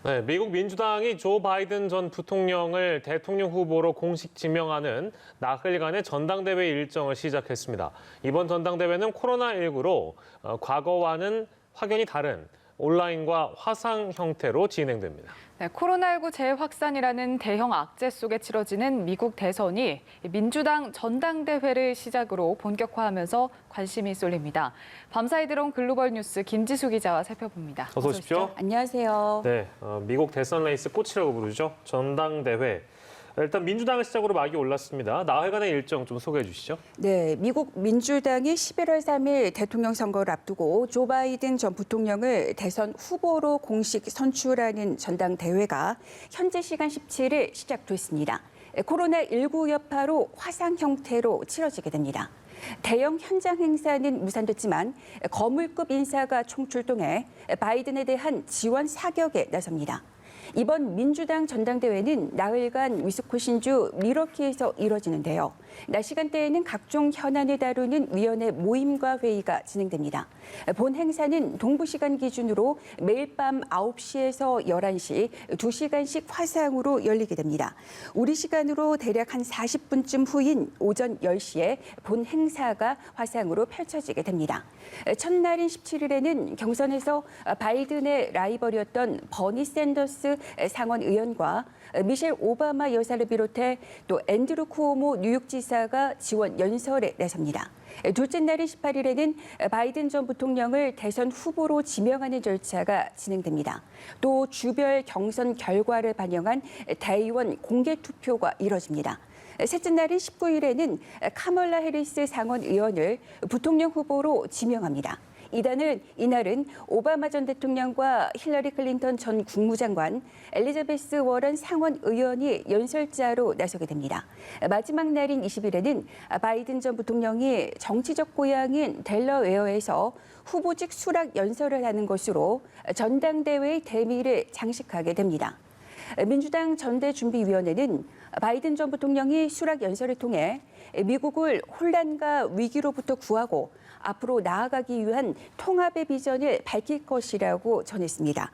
네, 미국 민주당이 조 바이든 전 부통령을 대통령 후보로 공식 지명하는 나흘간의 전당대회 일정을 시작했습니다. 이번 전당대회는 코로나19로 과거와는 확연히 다른 온라인과 화상 형태로 진행됩니다. 네, 코로나19 재확산이라는 대형 악재 속에 치러지는 미국 대선이 민주당 전당대회를 시작으로 본격화하면서 관심이 쏠립니다. 밤사이 들어온 글로벌 뉴스 김지수 기자와 살펴봅니다. 어서 오십시오. 안녕하세요. 네, 미국 대선 레이스 꽃이라고 부르죠. 전당대회. 일단 민주당을 시작으로 막이 올랐습니다. 나흘간의 일정 좀 소개해 주시죠. 네, 미국 민주당이 11월 3일 대통령 선거를 앞두고 조 바이든 전 부통령을 대선 후보로 공식 선출하는 전당대회가 현재 시간 17일 시작됐습니다. 코로나19 여파로 화상 형태로 치러지게 됩니다. 대형 현장 행사는 무산됐지만 거물급 인사가 총출동해 바이든에 대한 지원 사격에 나섭니다. 이번 민주당 전당대회는 나흘간 위스콘신주 밀워키에서 이뤄지는데요. 낮 시간대에는 각종 현안을 다루는 위원회 모임과 회의가 진행됩니다. 본 행사는 동부 시간 기준으로 매일 밤 9시에서 11시 2시간씩 화상으로 열리게 됩니다. 우리 시간으로 대략 한 40분쯤 후인 오전 10시에 본 행사가 화상으로 펼쳐지게 됩니다. 첫날인 17일에는 경선에서 바이든의 라이벌이었던 버니 샌더스 상원 의원과 미셸 오바마 여사를 비롯해 또 앤드루 쿠오모 뉴욕지사가 지원 연설에 나섭니다. 둘째 날인 18일에는 바이든 전 부통령을 대선 후보로 지명하는 절차가 진행됩니다. 또 주별 경선 결과를 반영한 대의원 공개 투표가 이뤄집니다. 셋째 날인 19일에는 카멀라 해리스 상원 의원을 부통령 후보로 지명합니다. 이날은 오바마 전 대통령과 힐러리 클린턴 전 국무장관, 엘리자베스 워런 상원 의원이 연설자로 나서게 됩니다. 마지막 날인 20일에는 바이든 전 부통령이 정치적 고향인 델러웨어에서 후보직 수락 연설을 하는 것으로 전당대회의 대미를 장식하게 됩니다. 민주당 전대준비위원회는 바이든 전 부통령이 수락 연설을 통해 미국을 혼란과 위기로부터 구하고 앞으로 나아가기 위한 통합의 비전을 밝힐 것이라고 전했습니다.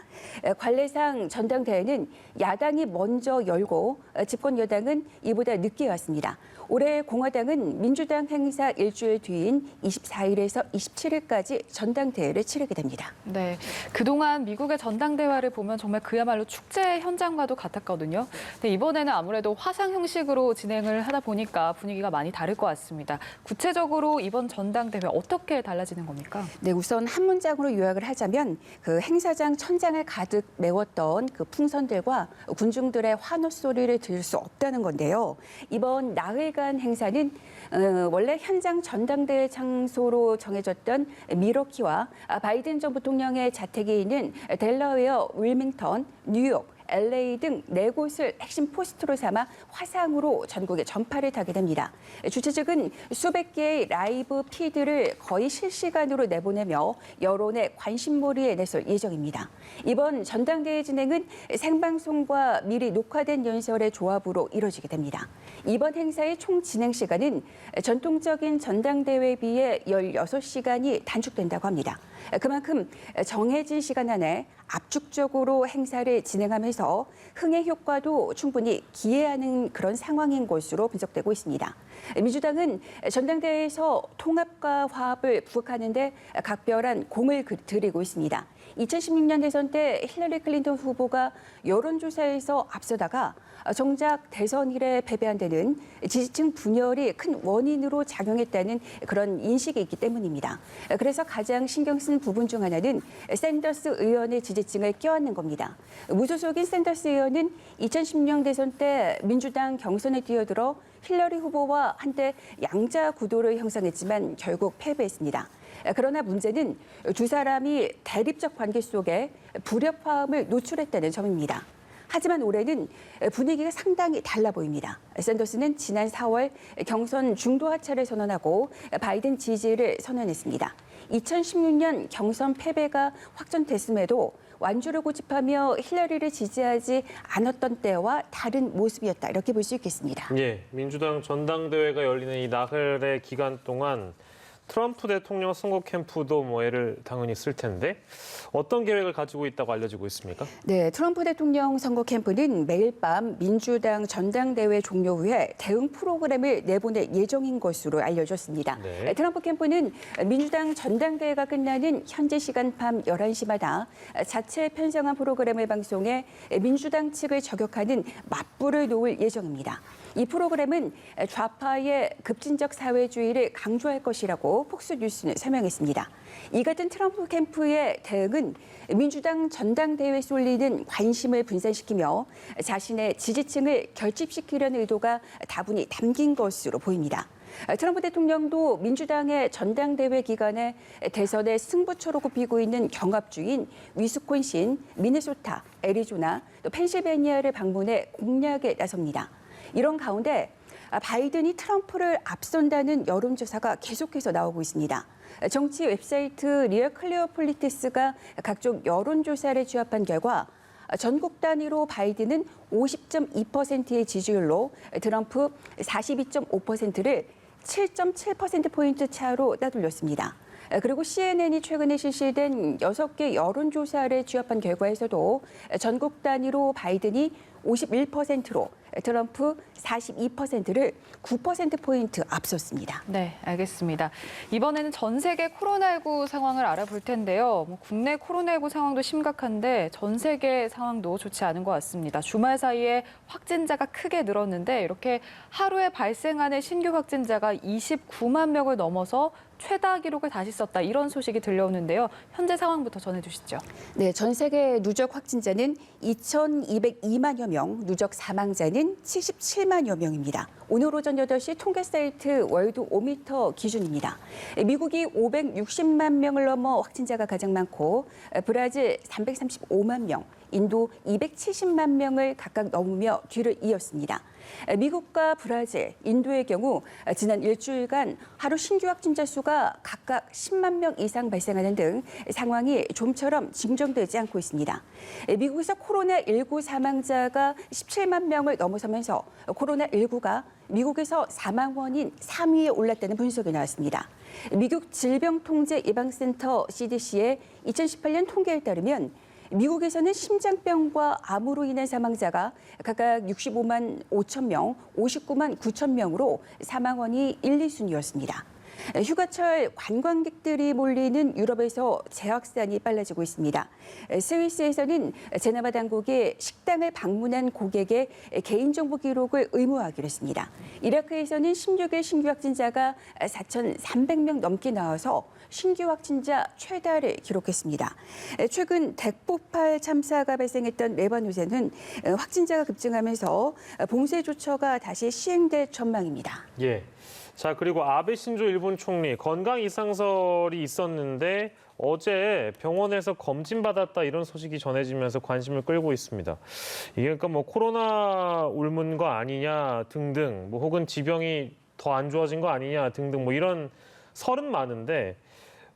관례상 전당대회는 야당이 먼저 열고 집권 여당은 이보다 늦게 왔습니다. 올해 공화당은 민주당 행사 일주일 뒤인 24일에서 27일까지 전당대회를 치르게 됩니다. 네, 그동안 미국의 전당대회를 보면 정말 그야말로 축제 현장과도 같았거든요. 근데 이번에는 아무래도 화상 형식으로 진행을 하다 보니까 분위기가 많이 다를 것 같습니다. 구체적으로 이번 전당대회 어떻게 달라지는 겁니까? 네, 우선 한 문장으로 요약을 하자면 그 행사장 천장을 가득 메웠던 그 풍선들과 군중들의 환호 소리를 들을 수 없다는 건데요. 이번 나흘간 행사는 원래 현장 전당대회 장소로 정해졌던 밀워키와 바이든 전 부통령의 자택이 있는 델러웨어, 윌밍턴, 뉴욕, LA 등 4곳을 핵심 포스트로 삼아 화상으로 전국에 전파를 타게 됩니다. 주최 측은 수백 개의 라이브 피드를 거의 실시간으로 내보내며 여론의 관심몰이에 나설 예정입니다. 이번 전당대회 진행은 생방송과 미리 녹화된 연설의 조합으로 이뤄지게 됩니다. 이번 행사의 총 진행 시간은 전통적인 전당대회에 비해 16시간이 단축된다고 합니다. 그만큼 정해진 시간 안에 압축적으로 행사를 진행하면서 흥행 효과도 충분히 기대하는 그런 상황인 것으로 분석되고 있습니다. 민주당은 전당대회에서 통합과 화합을 부각하는 데 각별한 공을 들이고 있습니다. 2016년 대선 때 힐러리 클린턴 후보가 여론조사에서 앞서다가 정작 대선 이래 패배한 데는 지지층 분열이 큰 원인으로 작용했다는 그런 인식이 있기 때문입니다. 그래서 가장 신경 쓴 부분 중 하나는 샌더스 의원의 지지층을 껴안는 겁니다. 무소속인 샌더스 의원은 2016년 대선 때 민주당 경선에 뛰어들어 힐러리 후보와 한때 양자 구도를 형성했지만 결국 패배했습니다. 그러나 문제는 두 사람이 대립적 관계 속에 불협화음을 노출했다는 점입니다. 하지만 올해는 분위기가 상당히 달라 보입니다. 샌더스는 지난 4월 경선 중도 하차를 선언하고 바이든 지지를 선언했습니다. 2016년 경선 패배가 확정됐음에도 완주를 고집하며 힐러리를 지지하지 않았던 때와 다른 모습이었다. 이렇게 볼 수 있겠습니다. 예, 민주당 전당대회가 열리는 이 나흘의 기간 동안 트럼프 대통령 선거 캠프도 뭐 애를 당연히 쓸 텐데 어떤 계획을 가지고 있다고 알려지고 있습니까? 네, 트럼프 대통령 선거 캠프는 매일 밤 민주당 전당대회 종료 후에 대응 프로그램을 내보낼 예정인 것으로 알려졌습니다. 네. 트럼프 캠프는 민주당 전당대회가 끝나는 현지 시간 밤 11시마다 자체 편성한 프로그램을 방송해 민주당 측을 저격하는 맞불을 놓을 예정입니다. 이 프로그램은 좌파의 급진적 사회주의를 강조할 것이라고 폭스뉴스는 설명했습니다. 이 같은 트럼프 캠프의 대응은 민주당 전당대회에 쏠리는 관심을 분산시키며 자신의 지지층을 결집시키려는 의도가 다분히 담긴 것으로 보입니다. 트럼프 대통령도 민주당의 전당대회 기간에 대선의 승부처로 꼽히고 있는 경합주인 위스콘신, 미네소타, 애리조나, 또 펜실베니아를 방문해 공략에 나섭니다. 이런 가운데 바이든이 트럼프를 앞선다는 여론조사가 계속해서 나오고 있습니다. 정치 웹사이트 리얼 클리어 폴리티스가 각종 여론조사를 취합한 결과 전국 단위로 바이든은 50.2%의 지지율로 트럼프 42.5%를 7.7%포인트 차로 따돌렸습니다. 그리고 CNN이 최근에 실시된 6개 여론조사를 취합한 결과에서도 전국 단위로 바이든이 51%로 트럼프 42%를 9%포인트 앞섰습니다. 네, 알겠습니다. 이번에는 전 세계 코로나19 상황을 알아볼 텐데요. 국내 코로나19 상황도 심각한데 전 세계 상황도 좋지 않은 것 같습니다. 주말 사이에 확진자가 크게 늘었는데 이렇게 하루에 발생하는 신규 확진자가 29만 명을 넘어서 최다 기록을 다시 썼다. 이런 소식이 들려오는데요. 현재 상황부터 전해주시죠. 네, 전 세계 누적 확진자는 2,202만여 명, 누적 사망자는 77만여 명입니다. 오늘 오전 8시 통계 사이트 월드 오미터 기준입니다. 미국이 560만 명을 넘어 확진자가 가장 많고 브라질 335만 명, 인도 270만 명을 각각 넘으며 뒤를 이었습니다. 미국과 브라질, 인도의 경우 지난 일주일간 하루 신규 확진자 수가 각각 10만 명 이상 발생하는 등 상황이 좀처럼 진정되지 않고 있습니다. 미국에서 코로나19 사망자가 17만 명을 넘어서면서 코로나19가 미국에서 사망 원인 3위에 올랐다는 분석이 나왔습니다. 미국 질병통제예방센터 CDC의 2018년 통계에 따르면 미국에서는 심장병과 암으로 인한 사망자가 각각 65만 5천 명, 59만 9천 명으로 사망원이 1, 2순위였습니다. 휴가철 관광객들이 몰리는 유럽에서 재확산이 빨라지고 있습니다. 스위스에서는 제네바 당국이 식당을 방문한 고객의 개인정보 기록을 의무화하기로 했습니다. 이라크에서는 16일 신규 확진자가 4,300명 넘게 나와서 신규 확진자 최다를 기록했습니다. 최근 대폭발 참사가 발생했던 레바논에는 확진자가 급증하면서 봉쇄 조처가 다시 시행될 전망입니다. 예. 자, 그리고 아베 신조 일본 총리 건강 이상설이 있었는데 어제 병원에서 검진받았다 이런 소식이 전해지면서 관심을 끌고 있습니다. 이게 그러니까 뭐 코로나 옮은 거 아니냐 등등, 뭐 혹은 지병이 더 안 좋아진 거 아니냐 등등 뭐 이런 설은 많은데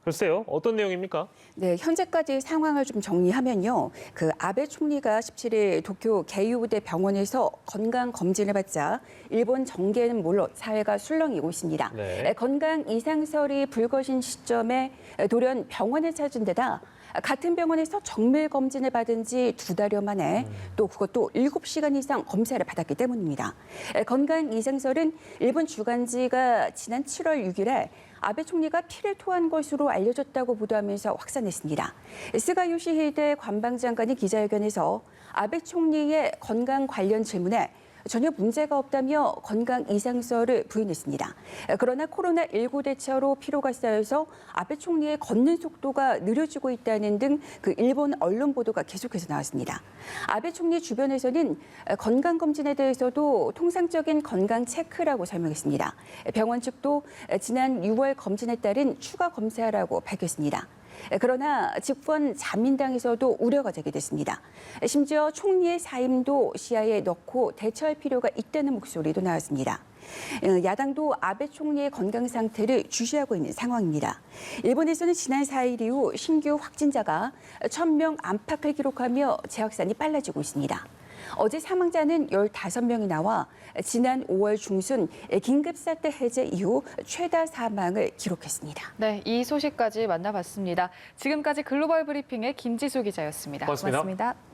글쎄요, 어떤 내용입니까? 네, 현재까지 상황을 좀 정리하면요. 아베 총리가 17일 도쿄 게이우대 병원에서 건강 검진을 받자 일본 정계는 물론 사회가 술렁이고 있습니다. 네. 건강 이상설이 불거진 시점에 돌연 병원을 찾은 데다 같은 병원에서 정밀 검진을 받은 지 2달여 만에 또 그것도 7시간 이상 검사를 받았기 때문입니다. 건강 이상설은 일본 주간지가 지난 7월 6일에 아베 총리가 피를 토한 것으로 알려졌다고 보도하면서 확산했습니다. 스가 요시히데 관방장관이 기자회견에서 아베 총리의 건강 관련 질문에 전혀 문제가 없다며 건강 이상설을 부인했습니다. 그러나 코로나19 대처로 피로가 쌓여서 아베 총리의 걷는 속도가 느려지고 있다는 등 일본 언론 보도가 계속해서 나왔습니다. 아베 총리 주변에서는 건강검진에 대해서도 통상적인 건강 체크라고 설명했습니다. 병원 측도 지난 6월 검진에 따른 추가 검사라고 밝혔습니다. 그러나 집권 자민당에서도 우려가 제기됐습니다. 심지어 총리의 사임도 시야에 넣고 대처할 필요가 있다는 목소리도 나왔습니다. 야당도 아베 총리의 건강 상태를 주시하고 있는 상황입니다. 일본에서는 지난 4일 이후 신규 확진자가 1,000명 안팎을 기록하며 재확산이 빨라지고 있습니다. 어제 사망자는 15명이 나와 지난 5월 중순 긴급사태 해제 이후 최다 사망을 기록했습니다. 네, 이 소식까지 만나봤습니다. 지금까지 글로벌 브리핑의 김지수 기자였습니다. 고맙습니다. 고맙습니다.